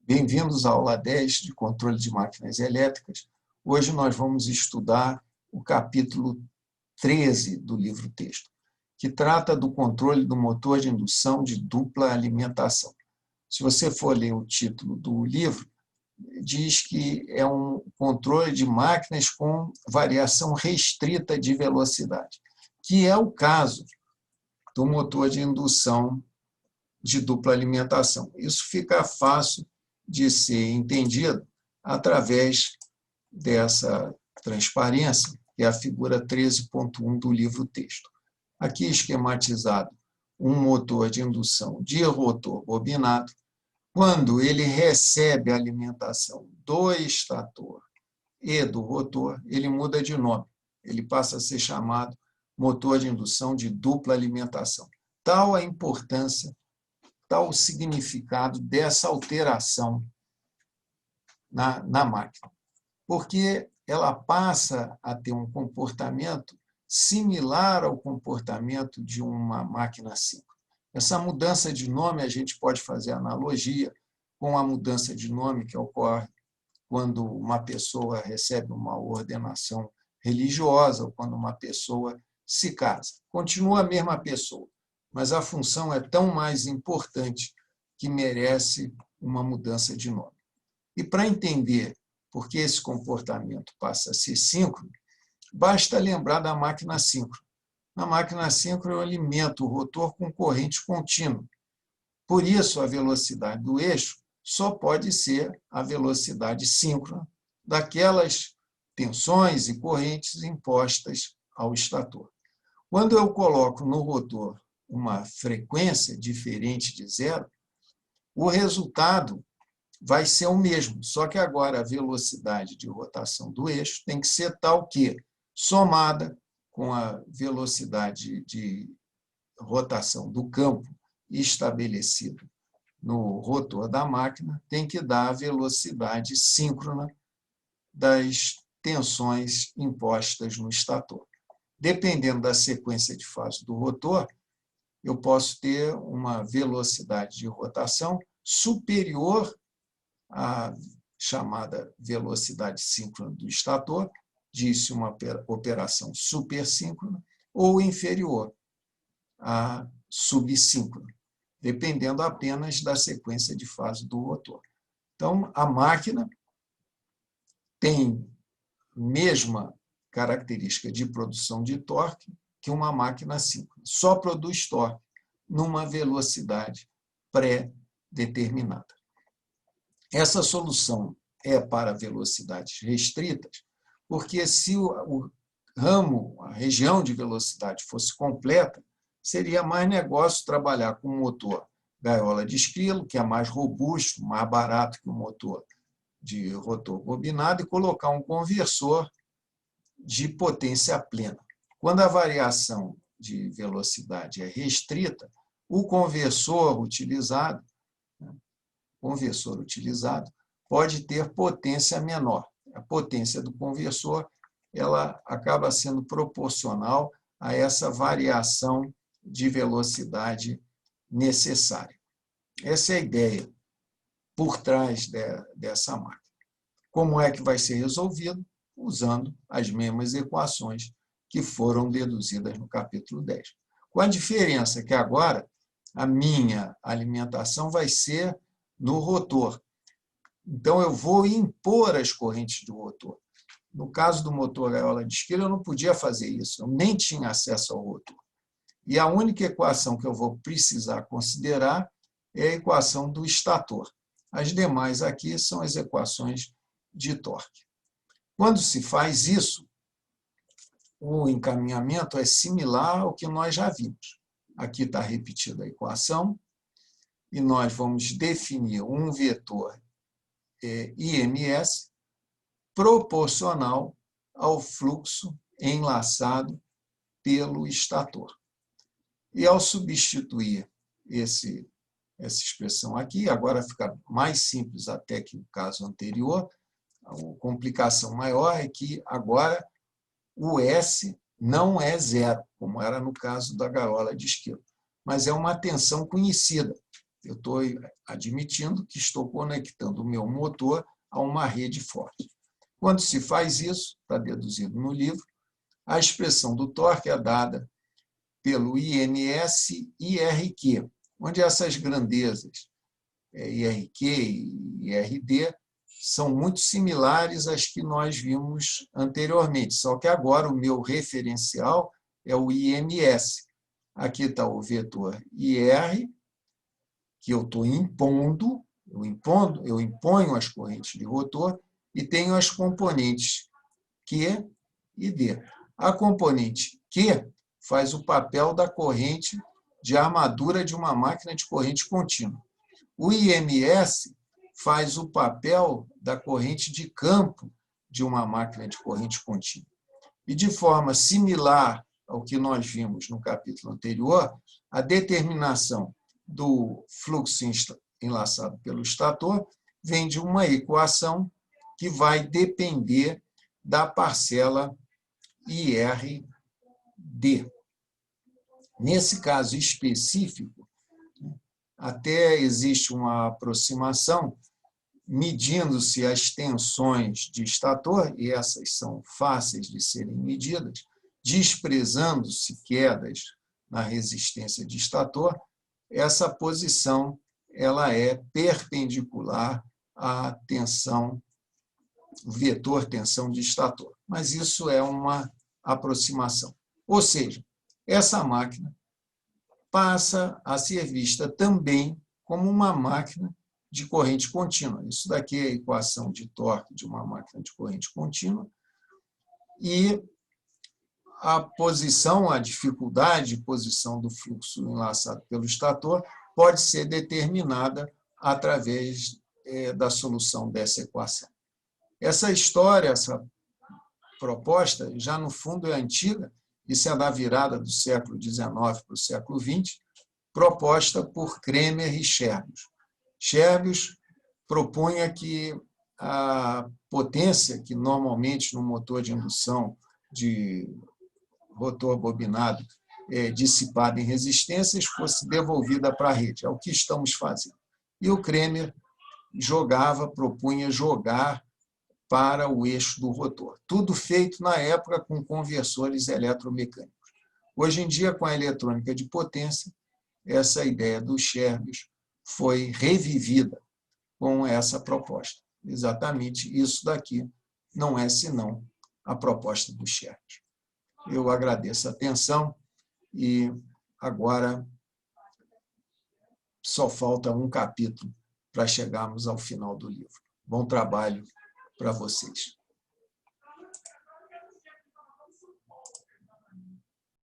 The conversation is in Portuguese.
Bem-vindos à aula 10 de controle de máquinas elétricas. Hoje nós vamos estudar o capítulo 13 do livro-texto, que trata do controle do motor de indução de dupla alimentação. Se você for ler o título do livro, diz que é um controle de máquinas com variação restrita de velocidade, que é o caso do motor de indução de dupla alimentação. Isso fica fácil de ser entendido através dessa transparência, que é a figura 13.1 do livro-texto. Aqui esquematizado um motor de indução de rotor bobinado. Quando ele recebe a alimentação do estator e do rotor, ele muda de nome. Ele passa a ser chamado motor de indução de dupla alimentação. Tal a importância, tal o significado dessa alteração na máquina, porque ela passa a ter um comportamento similar ao comportamento de uma máquina síncrona. Essa mudança de nome, a gente pode fazer analogia com a mudança de nome que ocorre quando uma pessoa recebe uma ordenação religiosa ou quando uma pessoa se casa. Continua a mesma pessoa, mas a função é tão mais importante que merece uma mudança de nome. E para entender por que esse comportamento passa a ser síncrono, basta lembrar da máquina síncrona. Na máquina síncrona, eu alimento o rotor com corrente contínua. Por isso, a velocidade do eixo só pode ser a velocidade síncrona daquelas tensões e correntes impostas ao estator. Quando eu coloco no rotor uma frequência diferente de zero, o resultado vai ser o mesmo, só que agora a velocidade de rotação do eixo tem que ser tal que, somada com a velocidade de rotação do campo estabelecido no rotor da máquina, tem que dar a velocidade síncrona das tensões impostas no estator. Dependendo da sequência de fase do rotor, eu posso ter uma velocidade de rotação superior à chamada velocidade síncrona do estator, disse uma operação supersíncrona, ou inferior à subsíncrona, dependendo apenas da sequência de fase do rotor. Então, a máquina tem a mesma característica de produção de torque que uma máquina síncrona. Só produz torque numa velocidade pré-determinada. Essa solução é para velocidades restritas, porque se o ramo, a região de velocidade fosse completa, seria mais negócio trabalhar com um motor gaiola de esquilo, que é mais robusto, mais barato que o motor de rotor bobinado, e colocar um conversor de potência plena. Quando a variação de velocidade é restrita, o conversor utilizado pode ter potência menor. A potência do conversor ela acaba sendo proporcional a essa variação de velocidade necessária. Essa é a ideia por trás dessa máquina. Como é que vai ser resolvido? Usando as mesmas equações que foram deduzidas no capítulo 10. Com a diferença que agora a minha alimentação vai ser no rotor. Então, eu vou impor as correntes do rotor. No caso do motor gaiola de esquilo, eu não podia fazer isso, eu nem tinha acesso ao rotor. E a única equação que eu vou precisar considerar é a equação do estator. As demais aqui são as equações de torque. Quando se faz isso, o encaminhamento é similar ao que nós já vimos. Aqui está repetida a equação, e nós vamos definir um vetor IMS proporcional ao fluxo enlaçado pelo estator. E ao substituir essa expressão aqui, agora fica mais simples até que o caso anterior, a complicação maior é que agora o S não é zero, como era no caso da gaiola de esquilo, mas é uma tensão conhecida. Eu estou admitindo que estou conectando o meu motor a uma rede forte. Quando se faz isso, está deduzido no livro, a expressão do torque é dada pelo IMS e IRQ, onde essas grandezas, IRQ e IRD, são muito similares às que nós vimos anteriormente, só que agora o meu referencial é o IMS. Aqui está o vetor IR, que eu estou impondo, eu imponho as correntes de rotor e tenho as componentes Q e D. A componente Q faz o papel da corrente de armadura de uma máquina de corrente contínua. O IMS faz o papel da corrente de campo de uma máquina de corrente contínua. E, de forma similar ao que nós vimos no capítulo anterior, a determinação do fluxo enlaçado pelo estator vem de uma equação que vai depender da parcela IRD. Nesse caso específico, até existe uma aproximação medindo-se as tensões de estator, e essas são fáceis de serem medidas, desprezando-se quedas na resistência de estator, essa posição ela é perpendicular à tensão, vetor tensão de estator. Mas isso é uma aproximação. Ou seja, essa máquina passa a ser vista também como uma máquina de corrente contínua. Isso daqui é a equação de torque de uma máquina de corrente contínua. E a posição, a dificuldade de posição do fluxo enlaçado pelo estator pode ser determinada através da solução dessa equação. Essa história, essa proposta, já no fundo é antiga, isso é da virada do século XIX para o século XX, proposta por Kremer e Cherbius. Cherbius propunha que a potência que normalmente no motor de indução de rotor bobinado é dissipada em resistências fosse devolvida para a rede. É o que estamos fazendo. E o Kremer propunha jogar para o eixo do rotor. Tudo feito na época com conversores eletromecânicos. Hoje em dia, com a eletrônica de potência, essa ideia do Cherbius foi revivida com essa proposta. Exatamente isso daqui não é senão a proposta do Cherbius. Eu agradeço a atenção e agora só falta um capítulo para chegarmos ao final do livro. Bom trabalho para vocês.